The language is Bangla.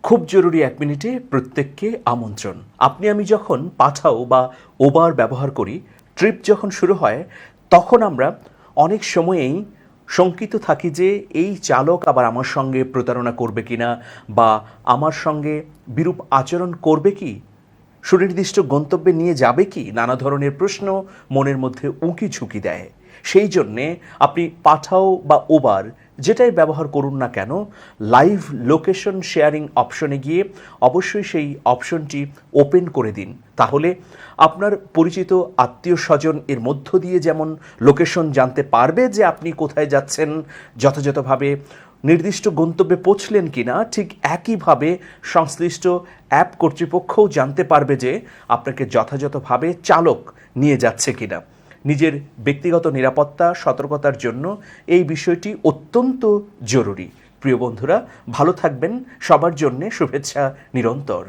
খুব জরুরি 1 মিনিটে প্রত্যেককে আমন্ত্রণ। আপনি আমি যখন পাঠাও বা ওবার ব্যবহার করি, ট্রিপ যখন শুরু হয় তখন আমরা অনেক সময়েই শঙ্কিত থাকি যে এই চালক আবার আমার সঙ্গে প্রতারণা করবে কিনা বা আমার সঙ্গে বিরূপ আচরণ করবে কি, সুনির্দিষ্ট গন্তব্যে নিয়ে যাবে কি, নানা ধরনের প্রশ্ন মনের মধ্যে উঁকি ঝুঁকি দেয়। সেই জন্যে আপনি পাঠাও বা ওবার যেটাই ব্যবহার করুন না কেন, লাইভ লোকেশন শেয়ারিং অপশনে গিয়ে অবশ্যই সেই অপশনটি ওপেন করে দিন। তাহলে আপনার পরিচিত আত্মীয় স্বজন এর মধ্য দিয়ে যেমন লোকেশন জানতে পারবে যে আপনি কোথায় যাচ্ছেন, যথাযথভাবে নির্দিষ্ট গন্তব্যে পৌঁছলেন কিনা, ঠিক একইভাবে সংশ্লিষ্ট অ্যাপ কর্তৃপক্ষও জানতে পারবে যে আপনাকে যথাযথভাবে চালক নিয়ে যাচ্ছে কিনা। নিজের ব্যক্তিগত নিরাপত্তা সতর্কতার জন্য এই বিষয়টি অত্যন্ত জরুরি। প্রিয় বন্ধুরা, ভালো থাকবেন। সবার জন্যে শুভেচ্ছা নিরন্তর।